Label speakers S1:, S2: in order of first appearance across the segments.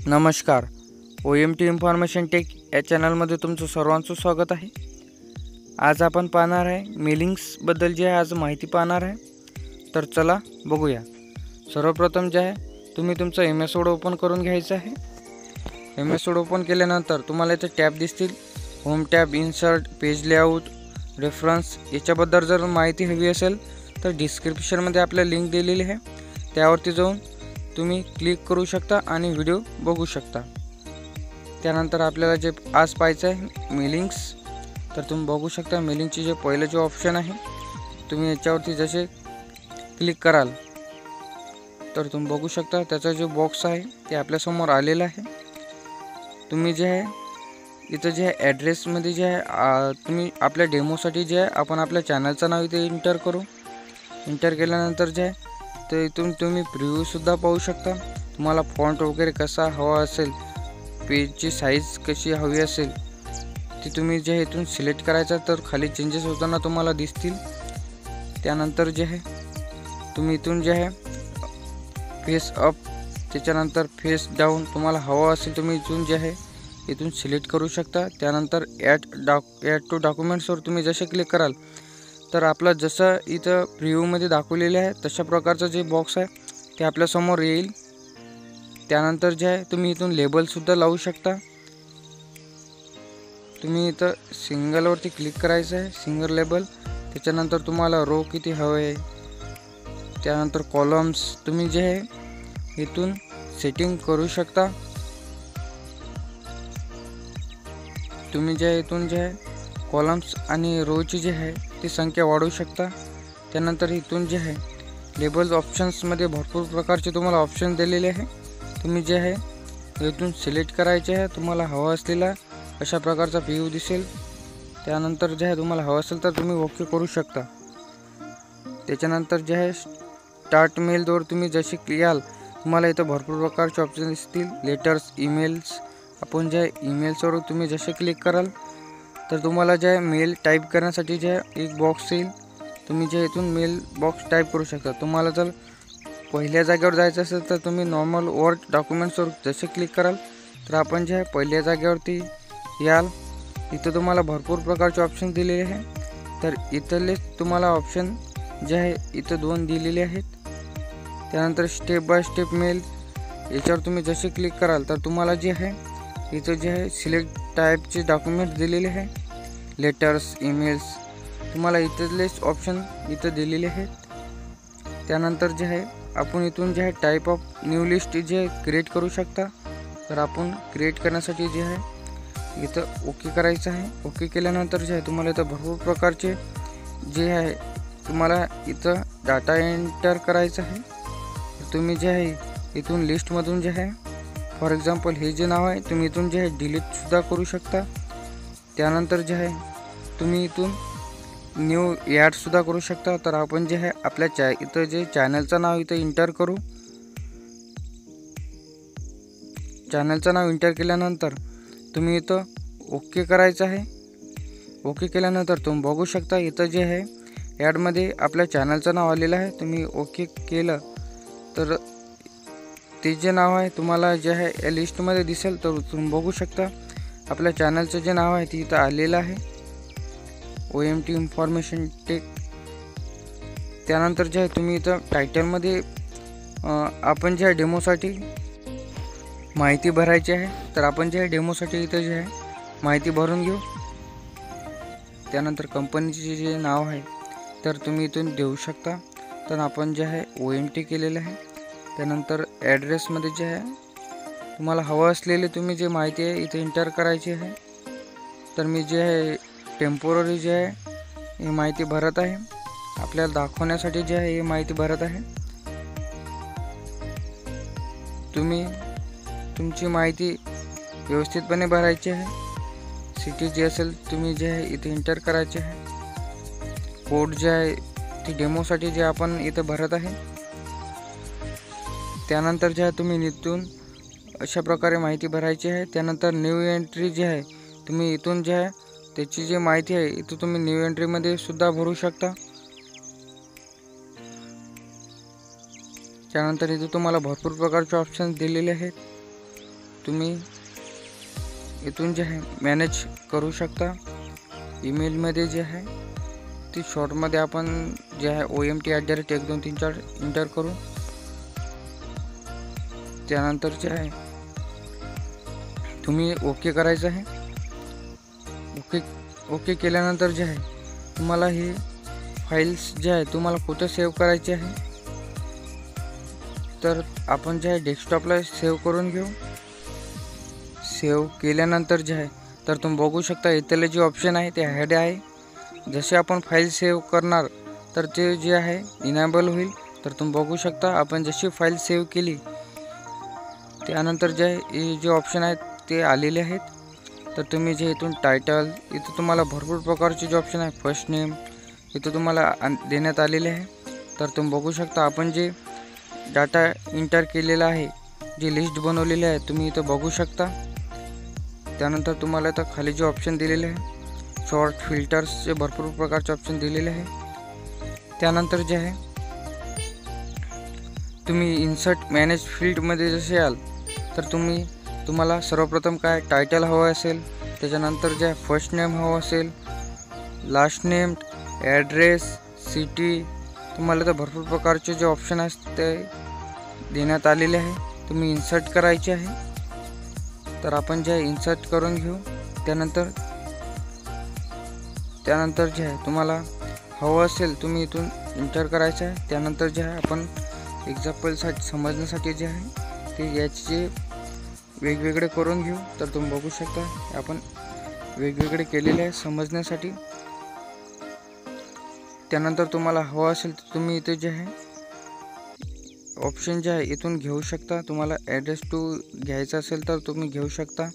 S1: नमस्कार. OMT information take या चॅनलमध्ये तुमचं सर्वांचं स्वागत आहे. आज आपण पाहणार आहे मेलिंग्सबद्दल जे आहे आज माहिती पाहणार आहे. तर चला बघूया. सर्वप्रथम जे आहे तुम्ही तुमचं MS Word ओपन करून घ्यायचं आहे. MS Word ओपन केल्यानंतर तुम्हाला इथे टॅब दिसतील. Home tab, insert, page layout, reference. याच्याबद्दल जर माहिती हवी असेल तर डिस्क्रिप्शनमध्ये आपल्या लिंक दिलेली आहे, त्यावरती जाऊन तुम्ही क्लिक करू शकता आणि व्हिडिओ बघू शकता. त्यानंतर आपल्याला जे आज पाहायचं आहे मेलिंग्स, तर तुम्ही बघू शकता मेलिंगचे जे पहिलं जे ऑप्शन आहे तुम्ही याच्यावरती जसे क्लिक कराल तर तुम्ही बघू शकता त्याचा जो बॉक्स आहे ते आपल्यासमोर आलेला आहे. तुम्ही जे आहे इथं जे आहे ॲड्रेसमध्ये जे आहे तुम्ही आपल्या डेमोसाठी जे आहे आपण आपल्या चॅनलचं नाव इथे इंटर केल्यानंतर जे आहे तर इथून तुम्ही प्रिव्ह्यूसुद्धा पाहू शकता. तुम्हाला फॉन्ट वगैरे कसा हवा असेल, पेजची साईज कशी हवी असेल ती तुम्ही जे आहे इथून सिलेक्ट करायचा, तर खाली चेंजेस होताना तुम्हाला दिसतील. त्यानंतर जे आहे तुम्ही इथून जे आहे फेस अप, त्याच्यानंतर फेस डाऊन तुम्हाला हवा असेल तुम्ही इथून जे आहे इथून सिलेक्ट करू शकता. त्यानंतर ॲड टू डॉक्युमेंट्सवर तुम्ही जसे क्लिक कराल तर आपलं जसं इथं प्रिव्ह्यूमध्ये दाखवलेले आहे तशा प्रकारचं जे बॉक्स आहे ते आपल्यासमोर येईल. त्यानंतर जे आहे तुम्ही इथून लेबलसुद्धा लावू शकता. तुम्ही इथं सिंगलवरती क्लिक करायचं आहे, सिंगल लेबल. त्याच्यानंतर तुम्हाला रो किती हवे, त्यानंतर कॉलम्स तुम्ही जे आहे इथून सेटिंग करू शकता. तुम्ही जे इथून जे आहे कॉलम्स आणि रोची जे आहे ती संख्या वाढवू शकता. त्यानंतर इथून जे आहे लेबल्स ऑप्शन्समध्ये भरपूर प्रकारचे तुम्हाला ऑप्शन दिलेले आहे. तुम्ही जे आहे इथून सिलेक्ट करायचे आहे. तुम्हाला हवा असलेला अशा प्रकारचा व्ह्यू दिसेल. त्यानंतर जे आहे तुम्हाला हवं असेल तर तुम्ही ओके करू शकता. त्याच्यानंतर जे आहे स्टार्ट मेलवर तुम्ही जसे याल तुम्हाला इथं भरपूर प्रकारचे ऑप्शन दिसतील. Letters, emails. आपण जे ईमेल्सवर तुम्ही जसे क्लिक कराल तर तुम्हाला जे मेल टाईप करण्यासाठी जे एक बॉक्स येईल. तुम्ही जे इथून मेल बॉक्स टाईप करू शकता. तुम्हाला जर पहिल्या जागेवर जायचं असेल तर तुम्ही नॉर्मल वर्ड डॉक्युमेंट्सवर जसे क्लिक कराल तर आपण जे पहिल्या जागेवरती याल. इथं तुम्हाला भरपूर प्रकारचे ऑप्शन दिलेले आहे. तर इथले तुम्हाला ऑप्शन जे आहे इथं 2 दिलेले आहेत. त्यानंतर स्टेप बाय स्टेप मेल याच्यावर तुम्ही जसे क्लिक कराल तर तुम्हाला जे आहे इथं जे आहे सिलेक्ट टाईपचे डॉक्युमेंट्स दिलेले आहे. लेटर्स, ईमेल्स तुम्हाला इथलेच ऑप्शन इथं दिलेले आहेत. त्यानंतर जे आहे आपण इथून जे आहे टाईप ऑफ न्यू लिस्ट जे क्रिएट करू शकता. तर आपण क्रिएट करण्यासाठी जे आहे इथं ओके करायचं आहे. ओके केल्यानंतर जे आहे तुम्हाला इथं भरपूर प्रकारचे जे आहे तुम्हाला इथं डाटा एंटर करायचं आहे. तुम्ही जे आहे इथून लिस्टमधून जे आहे फॉर एक्झाम्पल हे जे नाव आहे तुम्ही इथून जे आहे डिलीटसुद्धा करू शकता. त्यानंतर जे आहे तुम्ही इथून न्यू ॲडसुद्धा करू शकता. तर आपण जे आहे आपल्या इथं जे चॅनलचं नाव इथं इंटर करू. चॅनलचं नाव इंटर केल्यानंतर तुम्ही इथं ओके करायचं आहे. ओके केल्यानंतर तुम्ही बघू शकता इथं जे आहे ॲडमध्ये आपल्या चॅनलचं नाव आलेलं आहे. तुम्ही ओके केलं तर ते जे नाव आहे तुम्हाला जे आहे या लिस्टमध्ये दिसेल. तर तुम्ही बघू शकता आपल्या चॅनलचं जे नाव आहे ते इथं आलेलं आहे, OMT इन्फॉर्मेशन टेक. त्यानंतर जे आहे तुम्ही इथं टायटलमध्ये आपण जे आहे डेमोसाठी माहिती भरायची आहे. तर आपण जे आहे डेमोसाठी इथं जे आहे माहिती भरून घेऊ. त्यानंतर कंपनीचे जे नाव आहे तर तुम्ही इथून देऊ शकता. तर आपण जे आहे OMT केलेलं आहे. त्यानंतर ॲड्रेसमध्ये जे आहे तुम्हाला हवं असलेले तुम्ही जे माहिती आहे इथे इंटर करायची आहे. तर मी जे आहे टेम्पोररी जे आहे ही माहिती भरत आहे. आपल्याला दाखवण्यासाठी जे आहे ही माहिती भरत आहे. तुम्ही तुमची माहिती व्यवस्थितपणे भरायची आहे. सिटी जी असेल तुम्ही जे आहे इथे इंटर करायचे आहे. कोड जे आहे ती डेमोसाठी जे आपण इथं भरत आहे. त्यानंतर जे आहे तुम्ही इथून अशा प्रकारे माहिती भरायची आहे. त्यानंतर न्यू एंट्री जे आहे तुम्ही इथून जे आहे त्याची जी माहिती आहे इथं तुम्ही न्यू एंट्रीमध्ये सुद्धा भरू शकता. त्यानंतर इथे तुम्हाला भरपूर प्रकारचे ऑप्शन्स दिलेले आहेत. तुम्ही इथून जे आहे मॅनेज करू शकता. ईमेलमध्ये जे आहे ती शॉर्टमध्ये आपण जे आहे OMT@1234 इंटर करू. त्यानंतर जे आहे तुम्ही ओके करायचं आहे. ओके केल्यानंतर जे आहे तुम्हाला हे फाईल्स जे आहे तुम्हाला कुठे सेव्ह करायचे आहे, तर आपण जे आहे डेस्कटॉपला सेव्ह करून घेऊ. सेव्ह केल्यानंतर जे आहे तर तुम्ही बघू शकता इथले जे ऑप्शन आहे ते हॅड आहे. जसे आपण फाईल सेव्ह करणार तर ते जे आहे इनेबल होईल. तर तुम्ही बघू शकता आपण जशी फाईल सेव्ह केली त्यानंतर जे आहे जे ऑप्शन आहेत ते आलेले आहेत. तर तुम्ही जे इथून टायटल, इथं तुम्हाला भरपूर प्रकारचे जे ऑप्शन आहे, फर्स्ट नेम इथं तुम्हाला देण्यात आलेले आहे. तर तुम्ही बघू शकता आपण जे डाटा इंटर केलेला आहे, जी लिस्ट बनवलेली आहे तुम्ही इथं बघू शकता. त्यानंतर तुम्हाला इथं खाली जे ऑप्शन दिलेले आहे शॉर्ट फिल्टर्सचे भरपूर प्रकारचे ऑप्शन दिलेले आहे. त्यानंतर जे आहे तुम्ही इन्सर्ट मॅनेज फील्डमध्ये जसे याल तर तुम्हाला सर्वप्रथम काय टायटल हवं असेल, त्याच्यानंतर जे फर्स्ट नेम हवं असेल, लास्ट नेम, ॲड्रेस, सिटी, तुम्हाला तर भरपूर प्रकारचे जे ऑप्शन आहेत ते देण्यात आलेले आहे. तुम्ही इन्सर्ट करायचे आहे. तर आपण जे इन्सर्ट करून घेऊ. त्यानंतर जे आहे तुम्हाला हवं असेल तुम्ही इथून इंटर करायचं आहे. त्यानंतर जे आहे आपण एक्झाम्पलसाठी समजण्यासाठी जे आहे ते याचे वेगवेगळे करून घेऊ. तर तुम्ही बघू शकता आपण वेगवेगळे केलेले आहे समजण्यासाठी. त्यानंतर तुम्हाला हवं असेल तर तुम्ही इथे जे आहे ऑप्शन जे आहे इथून घेऊ शकता. तुम्हाला ॲड्रेस टू घ्यायचा असेल तर तुम्ही घेऊ शकता.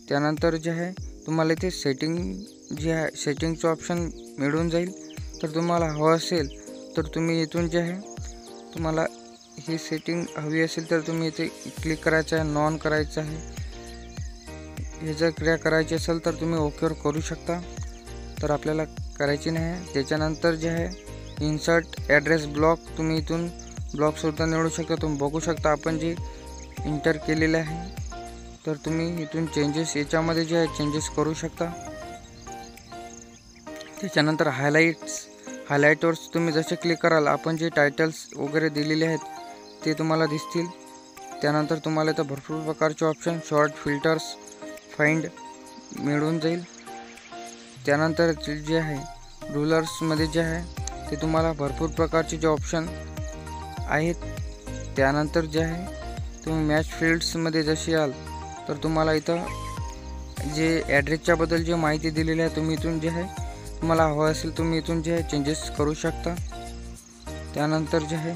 S1: त्यानंतर जे आहे तुम्हाला इथे सेटिंग जे आहे सेटिंगचं ऑप्शन मिळून जाईल. तर तुम्हाला हवं असेल तर तुम्ही इथून जे आहे तुम्हाला ही सेटिंग हवी असेल तर तुम्ही इथे क्लिक करायचं आहे, नॉन करायचं आहे. हे जर क्रिया करायची असेल तर तुम्ही ओकेवर करू शकता. तर आपल्याला करायची नाही. त्याच्यानंतर जे आहे इन्सर्ट ॲड्रेस ब्लॉक, तुम्ही इथून ब्लॉकसुद्धा निवडू शकता. तुम्ही बघू शकता आपण जे इंटर केलेलं आहे. तर तुम्ही इथून चेंजेस याच्यामध्ये जे आहे चेंजेस करू शकता. त्याच्यानंतर हायलाईटर्स तुम्ही जसे क्लिक कराल आपण जे टायटल्स वगैरे दिलेले आहेत ते तुम्हाला दिसतील. त्यानंतर तुम्हाला इथं भरपूर प्रकारचे ऑप्शन शॉर्ट फिल्टर्स, फाइंड मिळून जाईल. त्यानंतर जे आहे रुलर्समध्ये जे आहे ते तुम्हाला भरपूर प्रकारचे जे ऑप्शन आहेत. त्यानंतर जे आहे तुम्ही मॅच फील्ड्समध्ये जसे याल तर तुम्हाला इथं जे ॲड्रेसच्या बद्दल जे माहिती दिलेली आहे तुम्ही इथून जे आहे तुम्हाला हवं असेल तुम्ही इथून जे आहे चेंजेस करू शकता. त्यानंतर जे आहे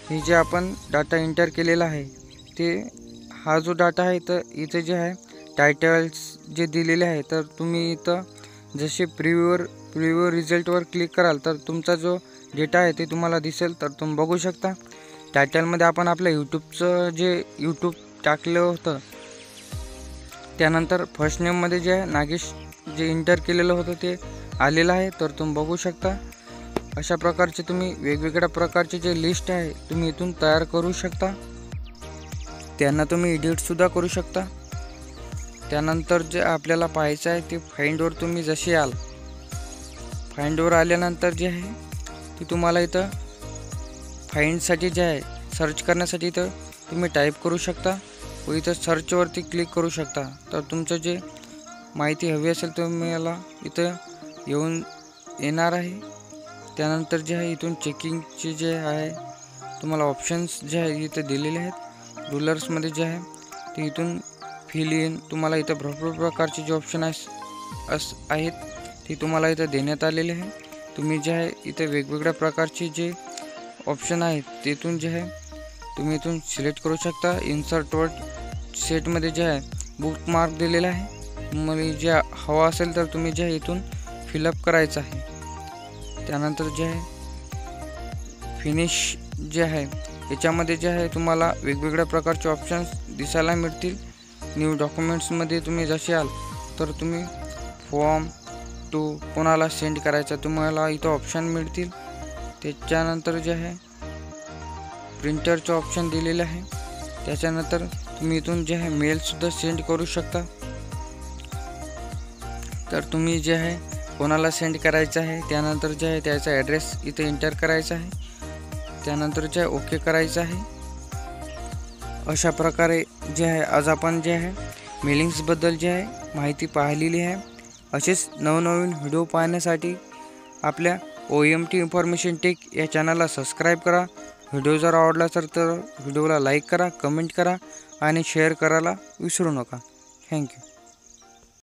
S1: हे जे आपण डाटा इंटर केलेला आहे ते हा जो डाटा आहे तर इथं जे आहे टायटल्स जे दिलेले आहे तर तुम्ही इथं जसे प्रिव्ह्यू रिझल्टवर क्लिक कराल तर तुमचा जो डेटा आहे ते तुम्हाला दिसेल. तर तुम्ही बघू शकता टायटलमध्ये आपण आपल्या यूट्यूब टाकलं होतं. त्यानंतर फर्स्ट नेममध्ये जे आहे नागेश जे इंटर केलेलं होतं ते आलेलं आहे. तर तुम्ही बघू शकता अशा प्रकारचे तुम्ही वेगवेगळ्या प्रकारचे जे लिस्ट आहे तुम्ही इथून तयार करू शकता. त्यांना तुम्ही एडिटसुद्धा करू शकता. त्यानंतर जे आपल्याला पाहायचं आहे ते फाइंडवर तुम्ही जसे याल, फाइंडवर आल्यानंतर जे आहे ते तुम्हाला इथं फाइंडसाठी जे आहे सर्च करण्यासाठी इथं तुम्ही टाईप करू शकता व इथं सर्चवरती क्लिक करू शकता. तर तुमचं जे माहिती हवी असेल तुम्ही याला इथं येणार आहे. त्यानंतर जे आहे इथून चेकिंगचे जे आहे तुम्हाला ऑप्शन्स जे आहे इथं दिलेले आहेत. रुलर्समध्ये जे आहे ते इथून फिल इन तुम्हाला इथं भरपूर प्रकारचे जे ऑप्शन आहेत ते तुम्हाला इथं देण्यात आलेले आहे. तुम्ही जे आहे इथं वेगवेगळ्या प्रकारचे जे ऑप्शन आहेत तिथून जे आहे तुम्ही इथून सिलेक्ट करू शकता. इन्सर्ट वर्ड सेटमध्ये जे आहे बुकमार्क दिलेला आहे. तुम्हाला जे हवा असेल तर तुम्ही जे आहे इथून फिलअप करायचं आहे. त्यानंतर जे आहे फिनिश जे आहे याच्यामध्ये जे आहे तुम्हाला वेगवेगळ्या प्रकारचे ऑप्शन्स दिसायला मिळतील. न्यू डॉक्युमेंट्समध्ये तुम्ही जसे याल तर तुम्ही फॉर्म टू कोणाला सेंड करायचा तुम्हाला इथं ऑप्शन मिळतील. त्याच्यानंतर जे आहे प्रिंटरचं ऑप्शन दिलेलं आहे. त्याच्यानंतर तुम्ही इथून जे आहे मेलसुद्धा सेंड करू शकता। तर तुम्ही जे आहे कोणाला सेंड करायचं आहे, त्यानंतर जे आहे त्याचा ॲड्रेस इथे एंटर करायचा आहे, त्यानंतर जे ओके करायचं आहे। अशा प्रकारे जे आहे आज आपण जे आहे मेलिंग्सबद्दल जे आहे माहिती पाहिलेली आहे। असेच नवनवीन व्हिडिओ पाहण्यासाठी आपल्या OMT इन्फॉर्मेशन टेक या चॅनलला सबस्क्राईब करा। व्हिडिओ जर आवडला तर व्हिडिओला लाईक करा, कमेंट करा आणि शेअर करायला विसरू नका। थँक्यू।